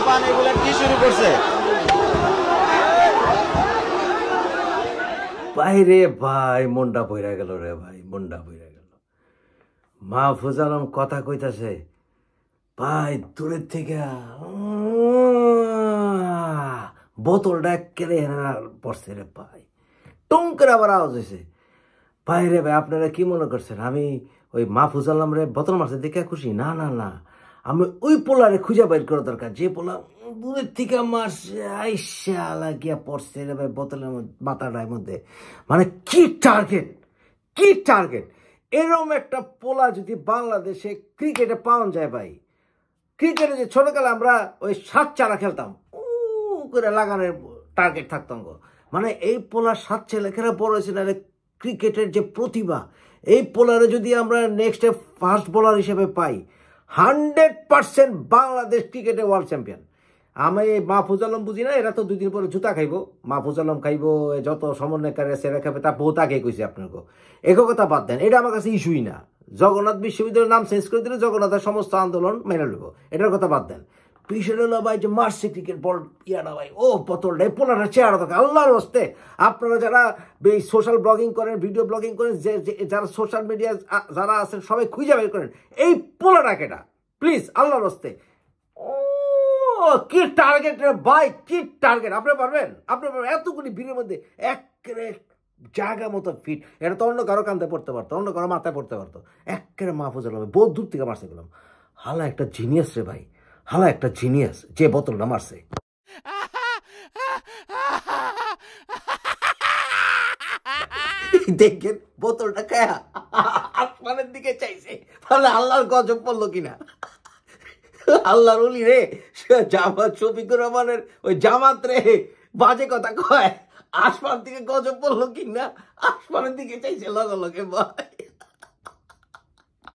পোলাপান এগুলা কি শুরু করছে? ভাই রে ভাই, মনটা বইরা গেল রে ভাই, মনটা বইরা গেল। মাহফুজ আলম কথা কইতাছে, ভাই দূরের থেকে বোতলটা কেড়ে পড়ছে রে ভাই, টঙ্কের আবার আওয়াজ হয়েছে। ভাই রে ভাই, আপনারা কি মনে করছেন আমি ওই মাহফুজ আলম রে বোতল মারছে দেখে খুশি? না না না, আমি ওই পোলারে খুঁজে বাইর করা দরকার যে পোলা দূরের থেকে মারছে, আইসা লাগিয়া পড়ছে রে ভাই বোতলের মাথাটার মধ্যে। মানে কি টার্গেট, কি টার্গেট! এরকম একটা পোলা যদি বাংলাদেশে ক্রিকেটে পাওয়া যায় ভাই, ক্রিকেটে যে ছোটকালে আমরা ওই 7 চারা খেলতাম, করে লাগানোর টার্গেট থাকতাম গো। মানে এই পোলার 7 ছেলেখেরা বড় হয়েছে না, ক্রিকেটের যে প্রতিভা, এই পোলারে যদি আমরা নেক্সটে ফাস্ট বোলার হিসেবে পাই, 100% বাংলাদেশ ক্রিকেটে ওয়ার্ল্ড চ্যাম্পিয়ন। আমি মাহফুজ আলম বুঝি না, এরা তো 2 দিন পরে জুতা খাইবো, মাহফুজ আলম খাইবো, যত সমন্বয়কারী আছে এরা খাবে, তা বহুত আগে কইছে আপনাকে। এক কথা বাদ দেন, এটা আমার কাছে ইস্যুই না। জগন্নাথ বিশ্ববিদ্যালয়ের নাম চেঞ্জ করে দিলে জগন্নাথের সমস্ত আন্দোলন মেনে নেব, এটার কথা বাদ দেন। বিষয় হলো ভাই যে মারছে ক্রিকেট বল ইয়াটা ভাই, ও বোতলটা পোলাটা চেয়ারা দরকার আল্লাহর হস্তে। আপনারা যারা এই সোশ্যাল ব্লগিং করেন, ভিডিও ব্লগিং করেন, যারা সোশ্যাল মিডিয়া যারা আছেন সবাই খুঁজে বের করেন এই পোলাটা কেটা, প্লিজ আল্লাহর হস্তে। ও কি টার্গেট রে ভাই, কি টার্গেট! আপনি পারবেন? আপনি পারবেন? এতগুলি ভিড়ের মধ্যে একেবারে জায়গা মতো ফিট, এটা তো অন্য কারো কান্দে পড়তে পারতো, অন্য কারো মাথায় পড়তে পারতো। একেবারে মাহফুজ আলম বহুত দূর থেকে মারছে গেলাম। হালা একটা জিনিয়াস রে ভাই, হালা একটা জিনিয়াস যে বোতলটা মারছে। দেখেন বোতলটা খায়া আসমানের দিকে চাইছে, তাহলে আল্লাহর গজব পড়লো কিনা। আল্লাহর ওলি রে, জামাত শফিকুর রহমানের ওই জামাত রে বাজে কথা কয়, আসমান থেকে গজব পড়লো কিনা, আসমানের দিকে চাইছে লগে লগে ভাই।